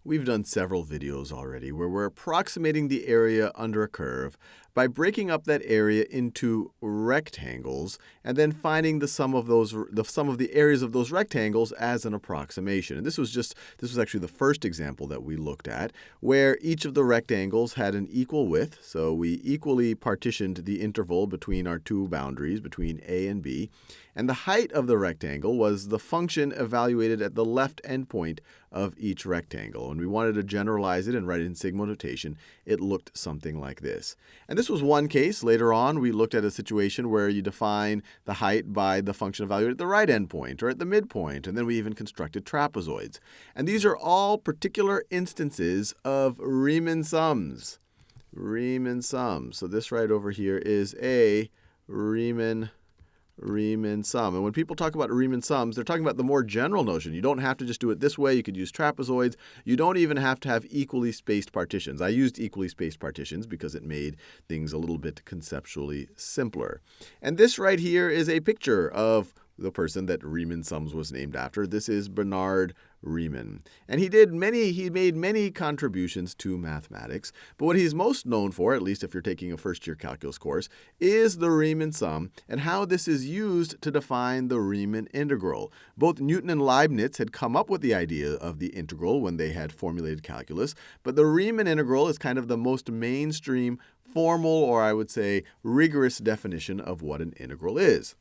We've done several videos already where we're approximating the area under a curve by breaking up that area into rectangles and then finding the sum of the areas of those rectangles as an approximation. And this was actually the first example that we looked at, where each of the rectangles had an equal width. So we equally partitioned the interval between our two boundaries, between A and B. And the height of the rectangle was the function evaluated at the left endpoint of each rectangle. And we wanted to generalize it and write it in sigma notation. It looked something like this. And this was one case. Later on, we looked at a situation where you define the height by the function evaluated at the right endpoint or at the midpoint. And then we even constructed trapezoids. And these are all particular instances of Riemann sums. Riemann sums. So this right over here is a Riemann sum. And when people talk about Riemann sums, they're talking about the more general notion. You don't have to just do it this way. You could use trapezoids. You don't even have to have equally spaced partitions. I used equally spaced partitions because it made things a little bit conceptually simpler. And this right here is a picture of the person that Riemann sums was named after. This is Bernard Riemann. And he made many contributions to mathematics. But what he's most known for, at least if you're taking a first-year calculus course, is the Riemann sum and how this is used to define the Riemann integral. Both Newton and Leibniz had come up with the idea of the integral when they had formulated calculus. But the Riemann integral is kind of the most mainstream, formal, or I would say rigorous definition of what an integral is.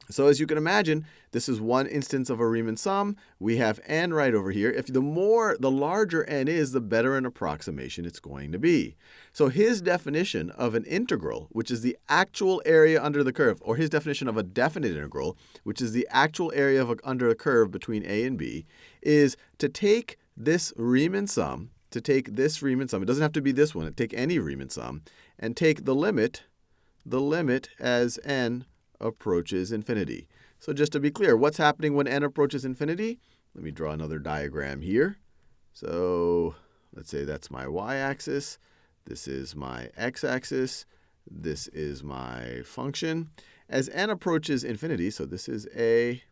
So as you can imagine, this is one instance of a Riemann sum. We have n right over here. If the larger n is, the better an approximation it's going to be. So his definition of an integral, which is the actual area under the curve, or his definition of a definite integral, which is the actual area under a curve between a and b, is to take this Riemann sum, it doesn't have to be this one, take any Riemann sum, and take the limit as n approaches infinity. So just to be clear, what's happening when n approaches infinity? Let me draw another diagram here. So let's say that's my y-axis. This is my x-axis. This is my function. As n approaches infinity, so this is a,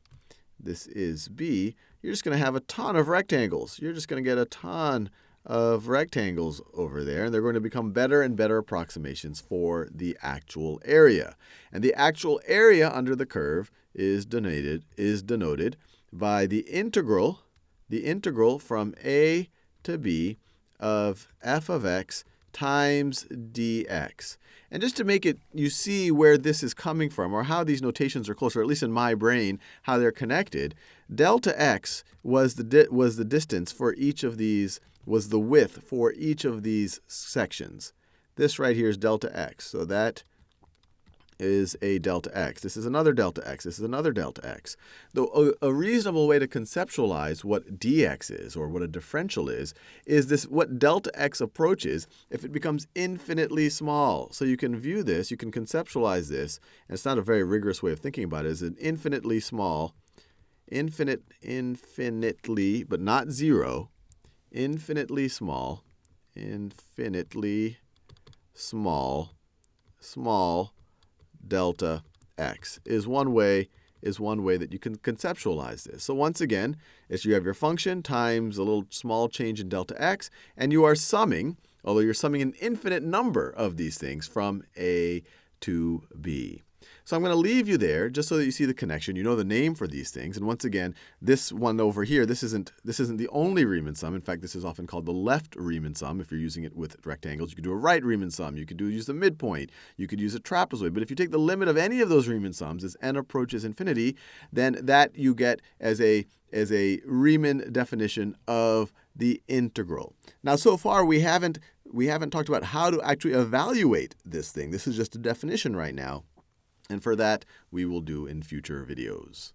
this is b, you're just going to have a ton of rectangles. You're just going to get a ton of rectangles over there, and they're going to become better and better approximations for the actual area. And the actual area under the curve is denoted by the integral from a to b of f of x times dx. And just to make it, you see where this is coming from, or how these notations are close, or at least in my brain, how they're connected. Delta x was the distance for each of these, was the width for each of these sections. This right here is delta x. So that is a delta x. This is another delta x. This is another delta x. Though a reasonable way to conceptualize what dx is, or what a differential is this what delta x approaches if it becomes infinitely small. So you can view this, you can conceptualize this, and it's not a very rigorous way of thinking about it, as an infinitely small, infinitely, but not zero, infinitely small delta x is one way that you can conceptualize this. So once again, as you have your function times a little small change in delta x, and you are summing, although you're summing an infinite number of these things from a to b. So I'm going to leave you there just so that you see the connection. You know the name for these things. And once again, this one over here, this isn't the only Riemann sum. In fact, this is often called the left Riemann sum if you're using it with rectangles. You could do a right Riemann sum. You could use the midpoint. You could use a trapezoid. But if you take the limit of any of those Riemann sums as n approaches infinity, then that you get as a Riemann definition of the integral. Now, so far we haven't talked about how to actually evaluate this thing. This is just a definition right now. And for that, we will do in future videos.